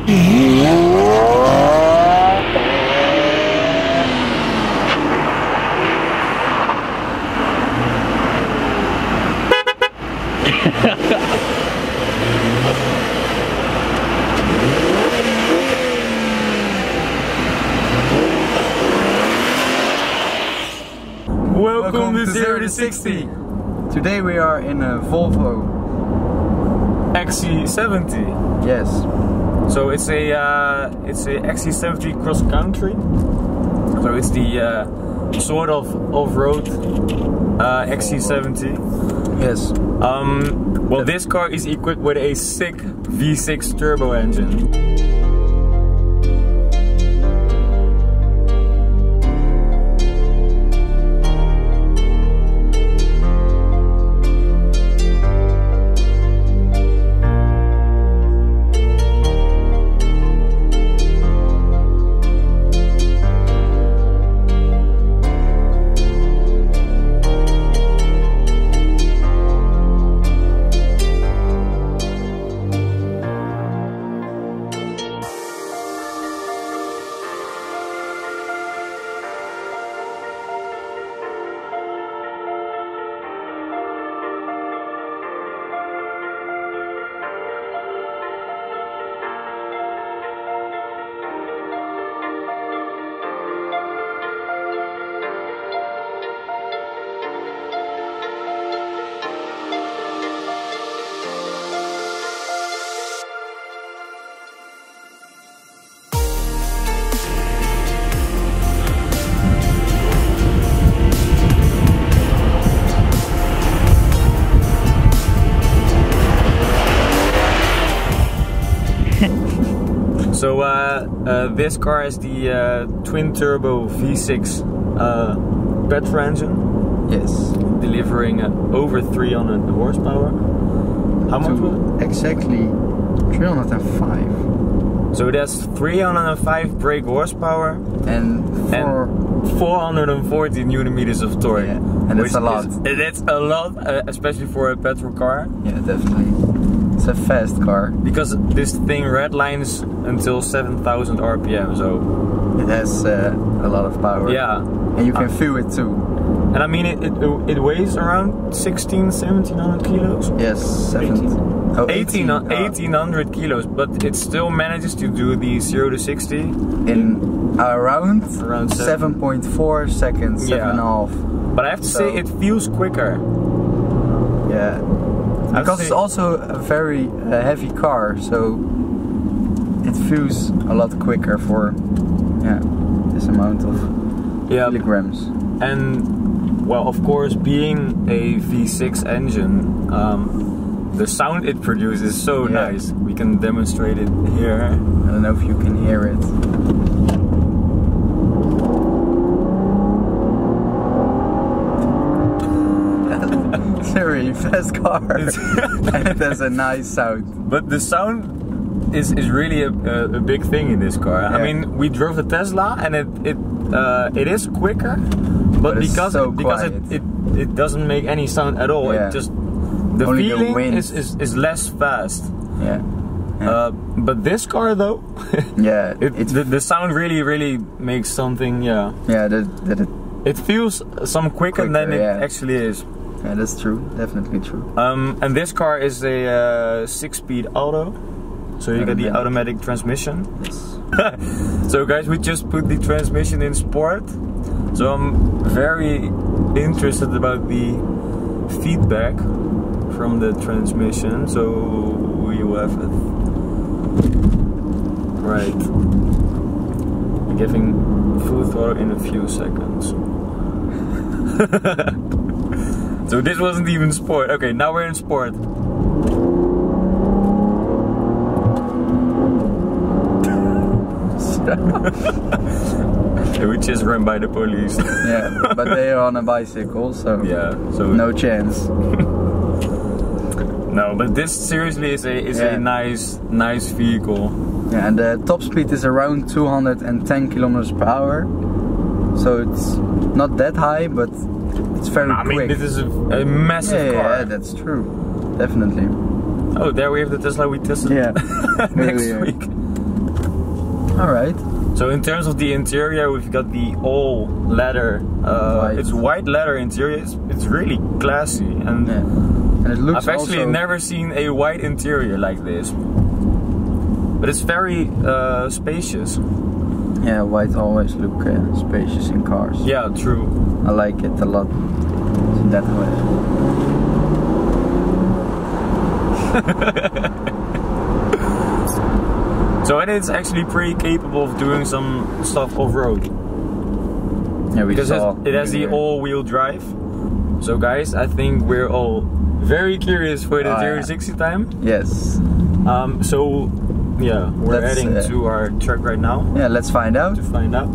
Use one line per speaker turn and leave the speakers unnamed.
Welcome to ZeroToSixty.
Today we are in a Volvo
XC70.
Yes.
So it's a XC70 cross country. So it's the sort of off-road XC70.
Yes.
Well, this car is equipped with a sick V6 turbo engine. So this car is the twin turbo V6 petrol engine.
Yes.
Delivering over 300 horsepower. How much was it?
Exactly 305.
So that's 305 brake horsepower
and
440 Newton meters of torque.
Yeah. And that's a lot.
That's a lot, especially for a petrol car.
Yeah, definitely. It's a fast car.
Because this thing redlines until 7,000 RPM, so
it has a lot of power.
Yeah.
And you can feel it too.
And I mean, it weighs around 1700 kilos?
Yes,
1800 kilos, but it still manages to do the 0 to 60
in around
7.4
seconds,
yeah.
7.5.
But I have to say, it feels quicker.
Yeah. Because it's also a very heavy car, so it feels a lot quicker for this amount of kilograms.
And well, of course, being a V6 engine, the sound it produces is so nice. We can demonstrate it here.
I don't know if you can hear it. It's a really fast car. And it has a nice sound.
But the sound is really a big thing in this car. Yeah. I mean, we drove the Tesla and it is quicker, but because it doesn't make any sound at all. It just the
only
feeling is less fast.
Yeah.
But this car though, the sound really makes something. Yeah.
Yeah.
It feels some quicker than it actually is.
Yeah, that's true. Definitely true.
And this car is a 6-speed auto, so you get the automatic transmission.
Yes.
So guys, we just put the transmission in sport. So I'm very interested about the feedback from the transmission. So you have it. Right. Giving full throttle in a few seconds. So this wasn't even sport. Okay, now we're in sport. We just ran by the police.
Yeah, but they are on a bicycle, so no chance.
No, but this seriously is a nice vehicle.
Yeah, and the top speed is around 210 kilometers per hour. So it's not that high, but it's very quick. I mean,
this is a massive car.
Yeah, that's true. Definitely.
Oh, there we have the Tesla we tested next week.
Alright.
So in terms of the interior, we've got the all leather. It's white leather interior. It's really classy, and,
and it looks.
I've actually never seen a white interior like this. But it's very spacious.
Yeah, white always look spacious in cars.
Yeah, true.
I like it a lot. In that way.
So and it's actually pretty capable of doing some stuff off-road.
Yeah,
because it has the all-wheel drive. So guys, I think we're all very curious for the ZeroToSixty time.
Yes.
So yeah, we're heading to our truck right now.
Yeah, let's find out.
To find out.